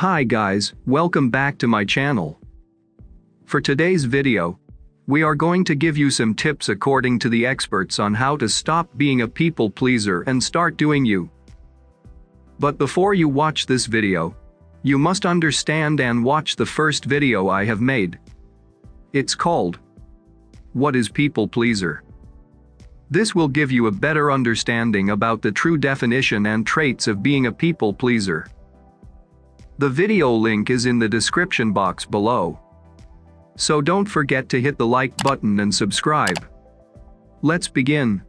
Hi guys, welcome back to my channel. For today's video, we are going to give you some tips according to the experts on how to stop being a people pleaser and start doing you. But before you watch this video, you must understand and watch the first video I have made. It's called, What is People Pleaser? This will give you a better understanding about the true definition and traits of being a people pleaser. The video link is in the description box below. So don't forget to hit the like button and subscribe. Let's begin.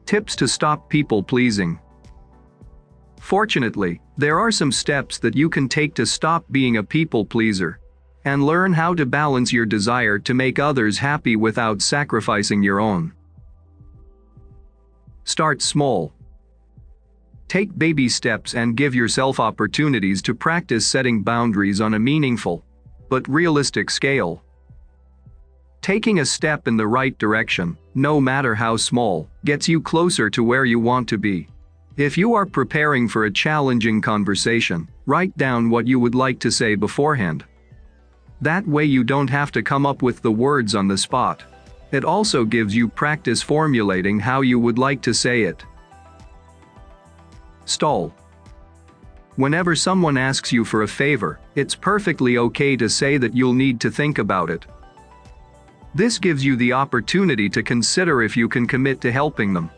Tips to stop people pleasing. Fortunately, there are some steps that you can take to stop being a people pleaser and learn how to balance your desire to make others happy without sacrificing your own. Start small. Take baby steps and give yourself opportunities to practice setting boundaries on a meaningful, but realistic scale. Taking a step in the right direction, no matter how small, gets you closer to where you want to be. If you are preparing for a challenging conversation, write down what you would like to say beforehand. That way you don't have to come up with the words on the spot. It also gives you practice formulating how you would like to say it. Stall. Whenever someone asks you for a favor, it's perfectly okay to say that you'll need to think about it. This gives you the opportunity to consider if you can commit to helping them.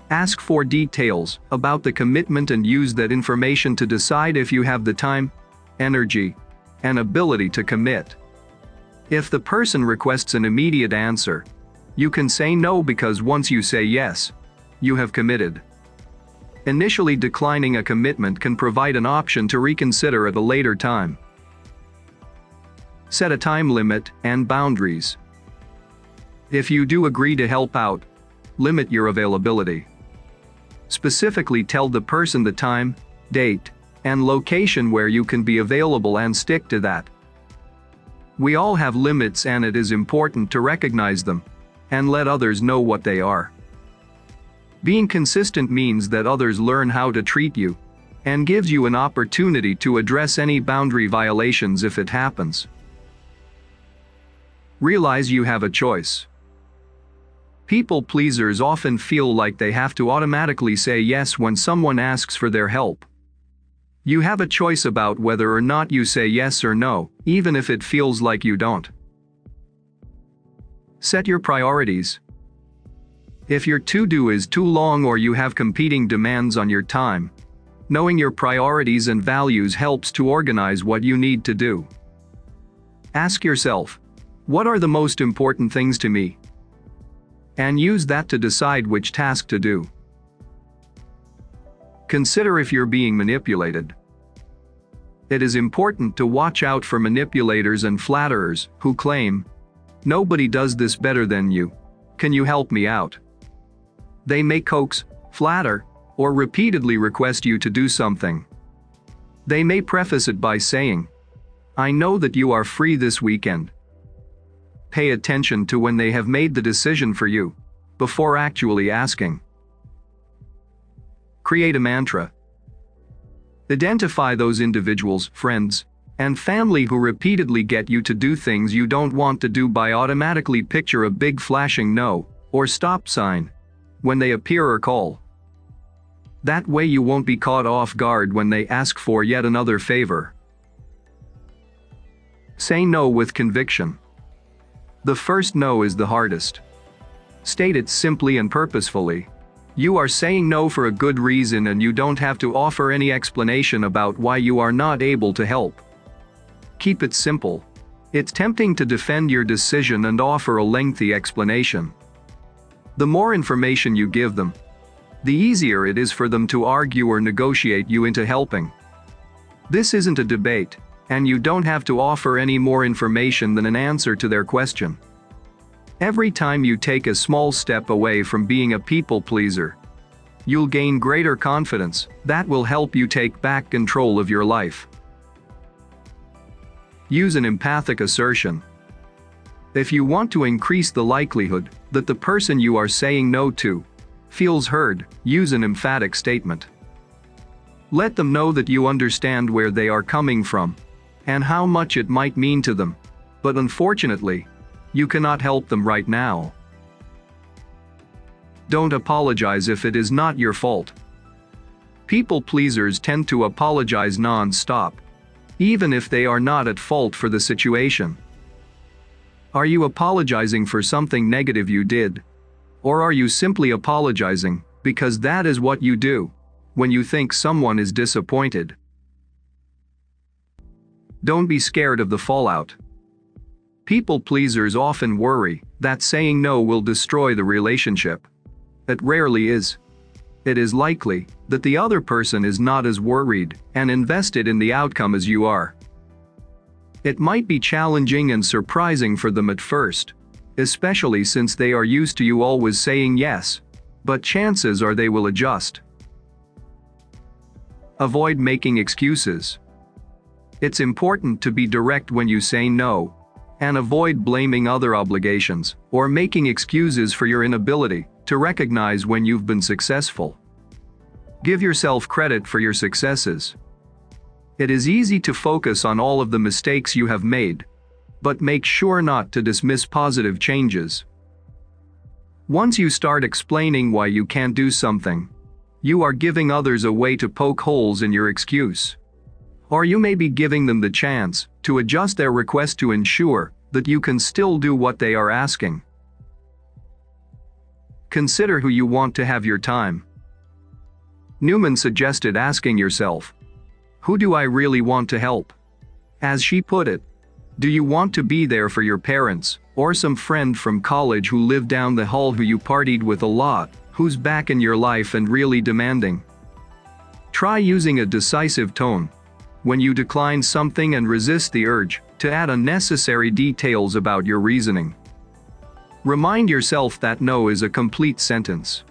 Ask for details about the commitment and use that information to decide if you have the time, energy, and ability to commit. If the person requests an immediate answer, you can say no because once you say yes, you have committed. Initially declining a commitment can provide an option to reconsider at a later time. Set a time limit and boundaries. If you do agree to help out, limit your availability. Specifically tell the person the time, date, and location where you can be available and stick to that. We all have limits and it is important to recognize them and let others know what they are. Being consistent means that others learn how to treat you and gives you an opportunity to address any boundary violations if it happens. Realize you have a choice. People pleasers often feel like they have to automatically say yes when someone asks for their help. You have a choice about whether or not you say yes or no, even if it feels like you don't. Set your priorities. If your to-do is too long or you have competing demands on your time, knowing your priorities and values helps to organize what you need to do. Ask yourself, what are the most important things to me? And use that to decide which task to do. Consider if you're being manipulated. It is important to watch out for manipulators and flatterers who claim, "Nobody does this better than you. Can you help me out?" They may coax, flatter, or repeatedly request you to do something. They may preface it by saying, "I know that you are free this weekend." Pay attention to when they have made the decision for you, before actually asking. Create a mantra. Identify those individuals, friends, and family who repeatedly get you to do things you don't want to do by automatically picture a big flashing no or stop sign when they appear or call. That way you won't be caught off guard when they ask for yet another favor. Say no with conviction. The first no is the hardest. State it simply and purposefully. You are saying no for a good reason and you don't have to offer any explanation about why you are not able to help. Keep it simple. It's tempting to defend your decision and offer a lengthy explanation. The more information you give them, the easier it is for them to argue or negotiate you into helping. This isn't a debate, and you don't have to offer any more information than an answer to their question. Every time you take a small step away from being a people pleaser, you'll gain greater confidence that will help you take back control of your life. Use an empathic assertion. If you want to increase the likelihood that the person you are saying no to feels heard, use an emphatic statement. Let them know that you understand where they are coming from and how much it might mean to them, but unfortunately, you cannot help them right now. Don't apologize if it is not your fault. People pleasers tend to apologize non-stop, even if they are not at fault for the situation. Are you apologizing for something negative you did? Or are you simply apologizing because that is what you do when you think someone is disappointed? Don't be scared of the fallout. People pleasers often worry that saying no will destroy the relationship. It rarely is. It is likely that the other person is not as worried and invested in the outcome as you are. It might be challenging and surprising for them at first, especially since they are used to you always saying yes, but chances are they will adjust. Avoid making excuses. It's important to be direct when you say no, and avoid blaming other obligations or making excuses for your inability to recognize when you've been successful. Give yourself credit for your successes. It is easy to focus on all of the mistakes you have made, but make sure not to dismiss positive changes. Once you start explaining why you can't do something, you are giving others a way to poke holes in your excuse. Or you may be giving them the chance to adjust their request to ensure that you can still do what they are asking. Consider who you want to have your time. Newman suggested asking yourself, who do I really want to help? As she put it, do you want to be there for your parents, or some friend from college who lived down the hall who you partied with a lot, who's back in your life and really demanding? Try using a decisive tone when you decline something and resist the urge to add unnecessary details about your reasoning. Remind yourself that no is a complete sentence.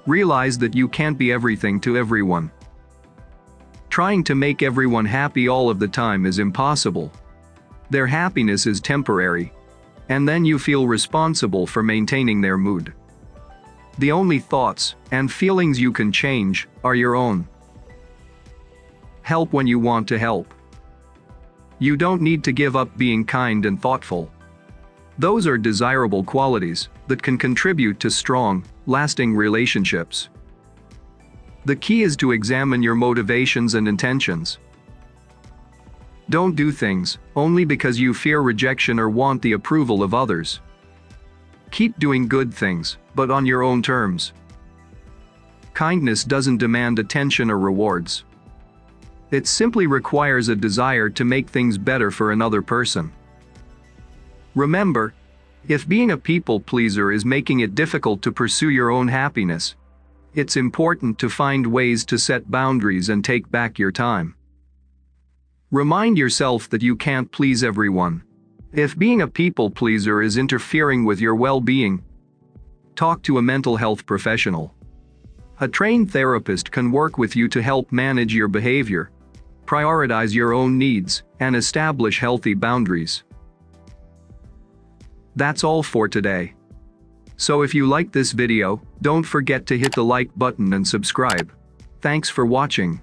Realize that you can't be everything to everyone. Trying to make everyone happy all of the time is impossible. Their happiness is temporary, and then you feel responsible for maintaining their mood. The only thoughts and feelings you can change are your own. Help when you want to help. You don't need to give up being kind and thoughtful. Those are desirable qualities that can contribute to strong, lasting relationships. The key is to examine your motivations and intentions. Don't do things only because you fear rejection or want the approval of others. Keep doing good things, but on your own terms. Kindness doesn't demand attention or rewards. It simply requires a desire to make things better for another person. Remember, if being a people pleaser is making it difficult to pursue your own happiness, it's important to find ways to set boundaries and take back your time. Remind yourself that you can't please everyone. If being a people pleaser is interfering with your well-being, talk to a mental health professional. A trained therapist can work with you to help manage your behavior, prioritize your own needs, and establish healthy boundaries. That's all for today. So if you like this video, don't forget to hit the like button and subscribe. Thanks for watching.